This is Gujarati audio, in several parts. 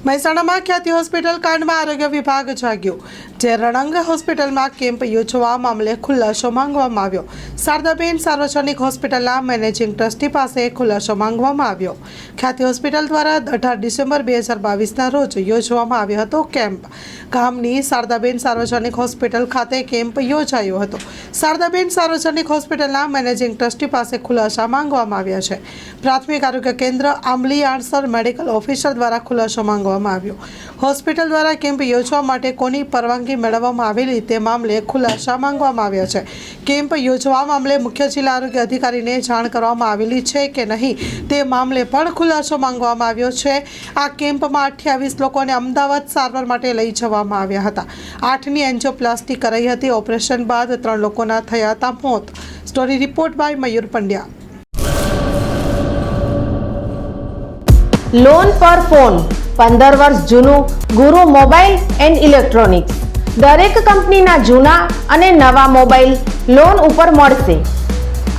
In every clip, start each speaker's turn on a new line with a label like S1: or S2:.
S1: મહેસાણામાં ખ્યાતિ હોસ્પિટલ કાંડમાં આરોગ્ય વિભાગ જાગ્યો। જે રણંગ હોસ્પિટલમાં કેમ્પ યોજવા મામલે ખુલાસો માંગવામાં આવ્યો। શારદાબેન સાર્વજનિક હોસ્પિટલના મેનેજિંગ ટ્રસ્ટી પાસે ખુલાસો માંગવામાં આવ્યો। ખ્યાતિ હોસ્પિટલ દ્વારા 18 ડિસેમ્બર 2022ના રોજ યોજવામાં આવ્યો હતો કેમ્પ। ગામની શારદાબેન સાર્વજનિક હોસ્પિટલ ખાતે કેમ્પ યોજાયો હતો। શારદાબેન સાર્વજનિક હોસ્પિટલના મેનેજિંગ ટ્રસ્ટી પાસે ખુલાસા માંગવામાં આવ્યા છે। પ્રાથમિક આરોગ્ય કેન્દ્ર આંબલી આણસર મેડિકલ ઓફિસર દ્વારા ખુલાસો માંગવામાં આવ્યો। હોસ્પિટલ દ્વારા કેમ્પ યોજવા માટે કોની પરવાનગી મેળવવામાં આવેલી તે મામલે ખુલાસા માંગવામાં આવ્યા છે। કેમ્પ યોજવા મામલે મુખ્ય જિલ્લા આરોગ્ય અધિકારીને જાણ કરવામાં આવેલી છે કે નહીં તે મામલે પણ ખુલાસો માંગવામાં આવ્યો છે। આ કેમ્પમાં 28 લોકોને અમદાવાદ સારવાર માટે લઈ જવામાં આવ્યા હતા। 8ની એન્જિયોપ્લાસ્ટી કરાઈ હતી। ઓપરેશન બાદ 3 લોકોના થયા હતા મોત। Story report by Mayur Pandya.
S2: Loan પર ફોન 15 વર્ષ જૂનું ગુરુ મોબાઈલ એન્ડ ઇલેક્ટ્રોનિક્સ। દરેક કંપનીના જૂના અને નવા મોબાઈલ લોન ઉપર મળશે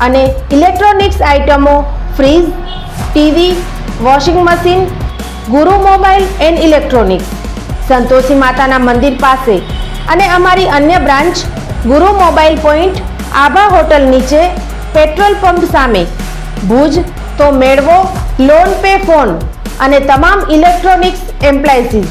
S2: અને ઇલેક્ટ્રોનિક્સ આઇટમો ફ્રીજ, ટીવી, વોશિંગ મશીન। ગુરુ મોબાઈલ એન્ડ ઇલેક્ટ્રોનિક્સ સંતોષી માતાના મંદિર પાસે અને અમારી અન્ય બ્રાન્ચ ગુરુ મોબાઈલ પોઈન્ટ આભા હોટલ નીચે પેટ્રોલ પંપ સામે ભુજ। તો મેળવો લોન પે ફોન અને તમામ ઇલેક્ટ્રોનિક્સ એપ્લાયન્સીસ।